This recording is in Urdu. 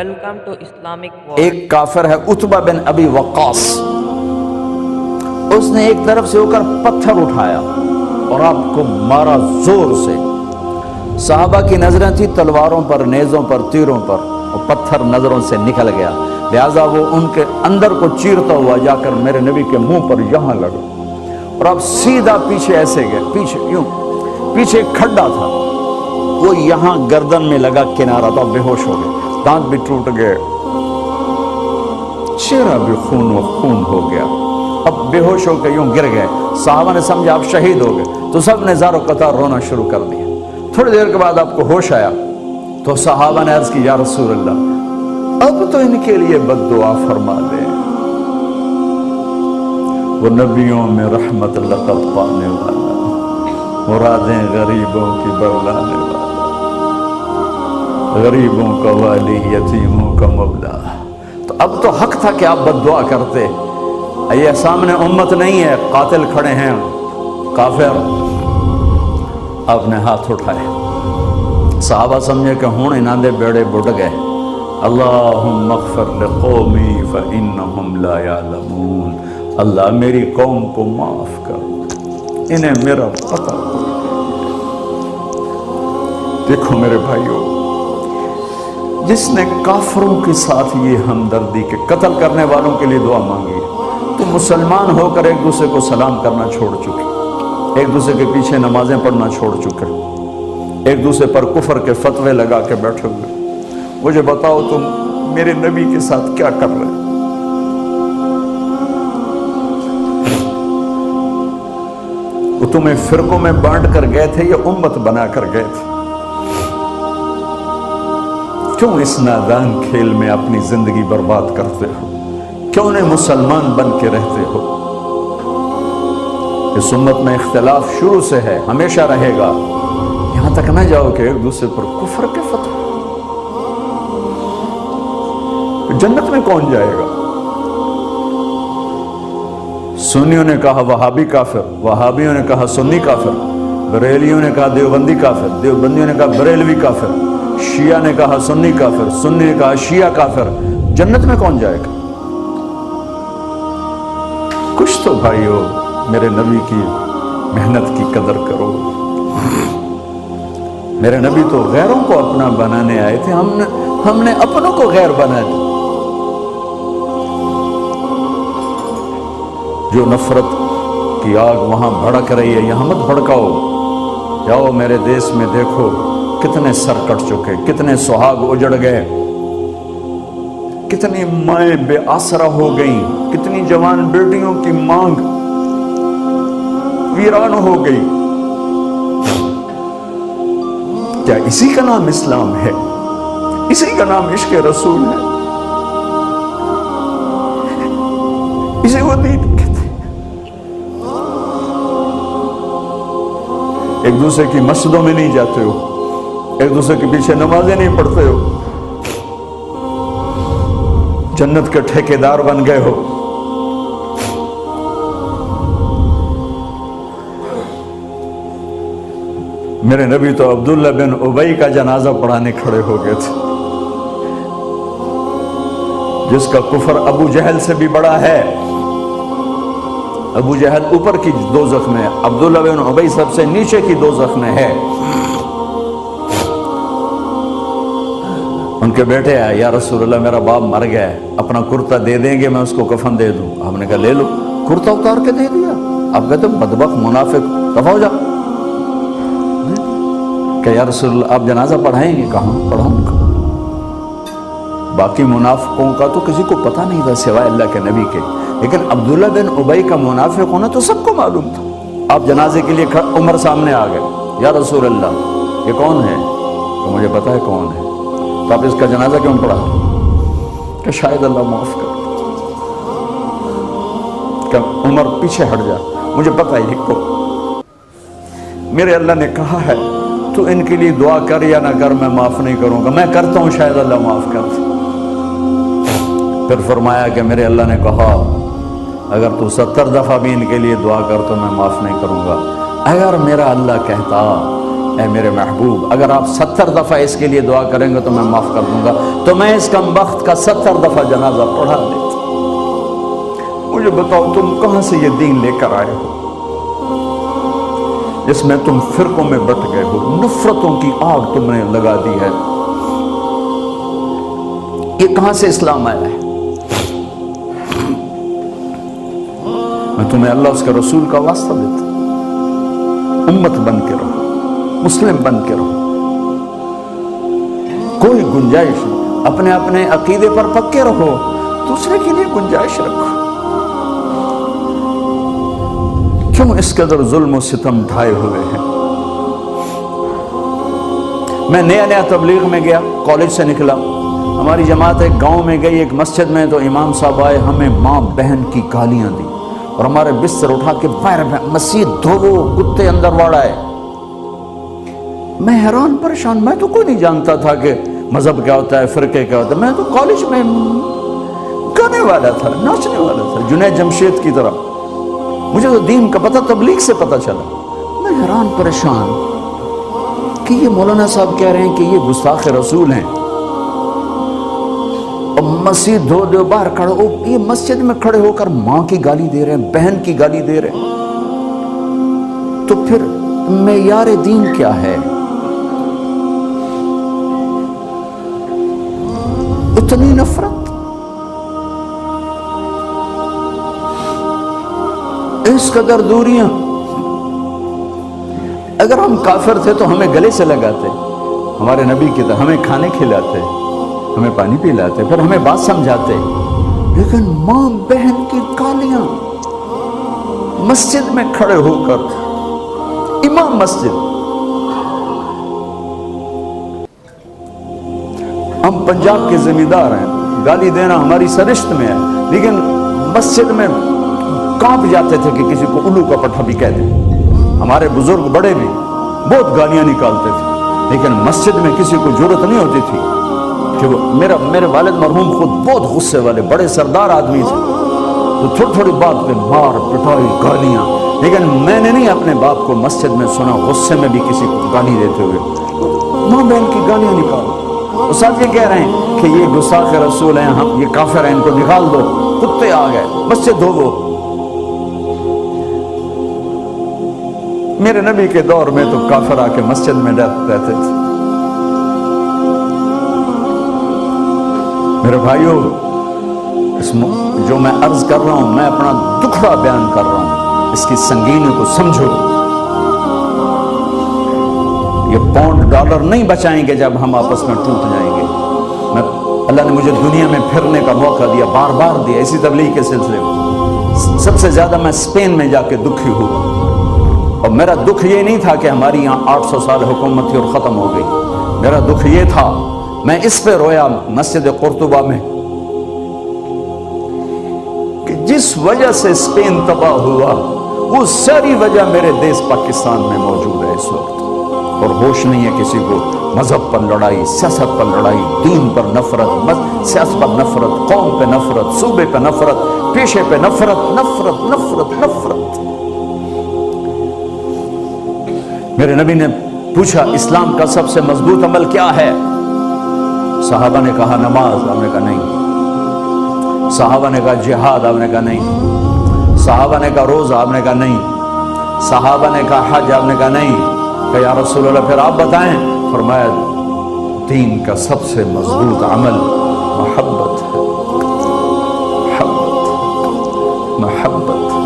Welcome to Islamic World. ایک کافر ہے عتبہ بن ابی وقاص، اس نے ایک طرف سے ہو کر پتھر اٹھایا اور آپ کو مارا زور سے۔ صحابہ کی نظریں تھی تلواروں پر، نیزوں پر، تیروں پر، اور پتھر نظروں سے نکل گیا، لہٰذا وہ ان کے اندر کو چیرتا ہوا جا کر میرے نبی کے منہ پر یہاں لگا، اور اب سیدھا پیچھے ایسے گئے، پیچھے یوں، پیچھے ایک کھڈا تھا، وہ یہاں گردن میں لگا، کنارہ تھا، بے ہوش ہو گئے، دانت بھی ٹوٹ گئے، چہرہ بھی خون و خون ہو گیا، اب بے ہوش ہو کے یوں گر گئے۔ صحابہ نے سمجھا آپ شہید ہو گئے، تو سب نے زار و قطار رونا شروع کر دیا۔ تھوڑی دیر کے بعد آپ کو ہوش آیا تو صحابہ نے عرض کی یا رسول اللہ اب تو ان کے لیے بد دعا فرما دیں، وہ نبیوں میں رحمت لقب پانے والا، مرادیں غریبوں کی برلانے والا، غریبوں کا والی، یتیموں کا مولا۔ تو اب تو حق تھا کہ آپ بد دعا کرتے۔ یہ سامنے امت نہیں ہے، قاتل کھڑے ہیں، کافر۔ آپ نے ہاتھ اٹھائے، صحابہ سمجھے کہ ہوں انہاں دے بیڑے بڑھ گئے۔ اللہم اغفر لقومی فإنہم لا یعلمون، اللہ میری قوم کو معاف کر، انہیں میرا پتہ کوئی نہیں۔ دیکھو میرے بھائیو، جس نے کافروں کے ساتھ یہ ہمدردی کے قتل کرنے والوں کے لیے دعا مانگی، تو مسلمان ہو کر ایک دوسرے کو سلام کرنا چھوڑ چکے، ایک دوسرے کے پیچھے نمازیں پڑھنا چھوڑ چکے، ایک دوسرے پر کفر کے فتوے لگا کے بیٹھے ہوئے۔ مجھے بتاؤ تم میرے نبی کے ساتھ کیا کر رہے؟ وہ تمہیں فرقوں میں بانٹ کر گئے تھے یا امت بنا کر گئے تھے؟ کیوں اس نادان کھیل میں اپنی زندگی برباد کرتے ہو؟ کیوں انہیں مسلمان بن کے رہتے ہو؟ اس امت میں اختلاف شروع سے ہے، ہمیشہ رہے گا، یہاں تک نہ جاؤ کہ ایک دوسرے پر کفر کے فتوے۔ جنت میں کون جائے گا؟ سنیوں نے کہا وہابی کافر، وہابیوں نے کہا سنی کافر، بریلیوں نے کہا دیوبندی کافر، دیوبندیوں نے کہا بریلوی کافر، شیعہ نے کہا سنی کافر، سنی نے کہا شیعہ کافر۔ جنت میں کون جائے گا؟ کچھ تو بھائیو میرے نبی کی محنت کی قدر کرو۔ میرے نبی تو غیروں کو اپنا بنانے آئے تھے، ہم نے اپنوں کو غیر بنا دیا۔ جو نفرت کی آگ وہاں بھڑک رہی ہے، یہاں مت بھڑکاؤ۔ جاؤ میرے دیس میں دیکھو کتنے سر کٹ چکے، کتنے سہاگ اجڑ گئے، کتنی مائیں بے آسرا ہو گئیں، کتنی جوان بیٹیوں کی مانگ ویران ہو گئی۔ کیا اسی کا نام اسلام ہے؟ اسی کا نام عشق رسول ہے؟ اسے وہ دین کہتے ہیں؟ ایک دوسرے کی مسجدوں میں نہیں جاتے ہو، ایک دوسرے کے پیچھے نمازیں نہیں پڑھتے ہو، جنت کے ٹھیکیدار بن گئے ہو۔ میرے نبی تو عبداللہ بن ابی کا جنازہ پڑھانے کھڑے ہو گئے تھے، جس کا کفر ابو جہل سے بھی بڑا ہے۔ ابو جہل اوپر کی دوزخ میں، عبداللہ بن ابی سب سے نیچے کی دوزخ میں ہے۔ ان کے بیٹے آئے، یا رسول اللہ میرا باپ مر گیا ہے، اپنا کرتا دے دیں گے، میں اس کو کفن دے دوں۔ ہم نے کہا لے لو، کرتا اتار کے دے دیا۔ اب کہتے بدبخت منافق، دفع ہو جا۔ کہ یا رسول اللہ آپ جنازہ پڑھائیں گے؟ کہاں پڑھاؤں گا؟ باقی منافقوں کا تو کسی کو پتہ نہیں تھا سوائے اللہ کے نبی کے، لیکن عبداللہ بن ابی کا منافق ہونا تو سب کو معلوم تھا۔ آپ جنازے کے لیے عمر سامنے آ گئے، یا رسول اللہ یہ کون ہے؟ تو مجھے پتا ہے کون ہے، تو آپ اس کا جنازہ کیوں پڑھا؟ کہ شاید اللہ معاف کر۔ کہ عمر پیچھے ہٹ جا، مجھے پتا ہے یہ کو، میرے اللہ نے کہا ہے تو ان کے لیے دعا کر یا نہ کر، میں معاف نہیں کروں گا، میں کرتا ہوں شاید اللہ معاف کر۔ پھر فرمایا کہ میرے اللہ نے کہا اگر تو 70 دفعہ بھی ان کے لیے دعا کر تو میں معاف نہیں کروں گا۔ اگر میرا اللہ کہتا اے میرے محبوب اگر آپ 70 دفعہ اس کے لیے دعا کریں گے تو میں معاف کر دوں گا، تو میں اس کم بخت کا 70 دفعہ جنازہ پڑھا دیتا۔ مجھے بتاؤ تم کہاں سے یہ دین لے کر آئے ہو جس میں تم فرقوں میں بٹ گئے ہو، نفرتوں کی آگ تم نے لگا دی ہے، یہ کہاں سے اسلام آیا ہے؟ میں تمہیں اللہ اس کے رسول کا واسطہ دیتا ہوں، امت بن کے رہو، مسلم بن کے رہو، کوئی گنجائش نہیں، اپنے اپنے عقیدے پر پکے رہو، دوسرے کے لیے گنجائش رکھو۔ کیوں اس قدر ظلم و ستم ڈھائے ہوئے ہیں؟ میں نیا تبلیغ میں گیا، کالج سے نکلا، ہماری جماعت ایک گاؤں میں گئی، ایک مسجد میں، تو امام صاحب آئے، ہمیں ماں بہن کی گالیاں دی اور ہمارے بستر اٹھا کے باہر مسجد دھوو، کتے اندر واڑائے۔ میں حیران پریشان، میں تو کوئی نہیں جانتا تھا کہ مذہب کیا ہوتا ہے، فرقے کیا ہوتا ہے، میں تو کالج میں گانے والا تھا، ناچنے والا تھا، جنید جمشید کی طرح، مجھے تو دین کا پتہ تبلیغ سے پتہ چلا۔ میں حیران پریشان کہ یہ مولانا صاحب کہہ رہے ہیں کہ یہ گستاخ رسول ہیں، اور مسجد دھو دو باہر کھڑے ہو، یہ مسجد میں کھڑے ہو کر ماں کی گالی دے رہے ہیں، بہن کی گالی دے رہے ہیں، تو پھر معیار دین کیا ہے؟ اتنی نفرت، اس قدر دوریاں۔ اگر ہم کافر تھے تو ہمیں گلے سے لگاتے، ہمارے نبی کی طرح ہمیں کھانے کھلاتے، ہمیں پانی پلاتے، پھر ہمیں بات سمجھاتے، لیکن ماں بہن کی گالیاں، مسجد میں کھڑے ہو کر، امام مسجد۔ ہم پنجاب کے زمیندار ہیں، گالی دینا ہماری سرشت میں ہے، لیکن مسجد میں کانپ جاتے تھے کہ کسی کو الو کا پٹھا بھی کہہ دیں۔ ہمارے بزرگ بڑے بھی بہت گالیاں نکالتے تھے، لیکن مسجد میں کسی کو جرأت نہیں ہوتی تھی کہ وہ میرے والد مرحوم خود بہت غصے والے بڑے سردار آدمی تھے، تو تھوڑی تھوڑی بات پہ مار پٹائی گالیاں، لیکن میں نے نہیں اپنے باپ کو مسجد میں سنا غصے میں بھی کسی کو گالی دیتے ہوئے، ماں بہن کی گالیاں نکالو۔ استاد یہ کہہ رہے ہیں کہ یہ گستاخ رسول ہیں، ہم یہ کافر ہیں، ان کو نکال دو، کتے آ گئے، مسجد دھو۔ میرے نبی کے دور میں تو کافر آ کے مسجد میں رہتے تھے۔ میرے بھائیوں، جو میں عرض کر رہا ہوں، میں اپنا دکھڑا بیان کر رہا ہوں، اس کی سنگینی کو سمجھو۔ یہ پاؤنڈ ڈالر نہیں بچائیں گے جب ہم آپس میں ٹوٹ جائیں گے۔ اللہ نے مجھے دنیا میں پھرنے کا موقع دیا، بار بار دیا، اسی تبلیغ کے سلسلے میں۔ سب سے زیادہ میں اسپین میں جا کے دکھی ہوا، اور میرا دکھ یہ نہیں تھا کہ ہماری یہاں 800 سال حکومت تھی اور ختم ہو گئی، میرا دکھ یہ تھا، میں اس پہ رویا مسجد قرطبہ میں کہ جس وجہ سے اسپین تباہ ہوا، وہ ساری وجہ میرے دیس پاکستان میں موجود ہے اس وقت، اور ہوش نہیں ہے کسی کو۔ مذہب پر لڑائی، سیاست پر لڑائی، دین پر نفرت، سیاست پر نفرت، قوم پہ نفرت، صوبے پہ نفرت، پیشے پہ نفرت، نفرت نفرت نفرت۔ میرے نبی نے پوچھا اسلام کا سب سے مضبوط عمل کیا ہے؟ صحابہ نے کہا نماز، آپ نے کہا نہیں۔ صحابہ نے کہا جہاد، آپ نے کہا نہیں۔ صحابہ نے کہا روزہ، آپ نے کہا نہیں۔ صحابہ نے کہا حج، آپ نے کہا نہیں۔ کہ یا رسول اللہ پھر آپ بتائیں؟ فرمایا دین کا سب سے مضبوط عمل محبت ہے، محبت، محبت۔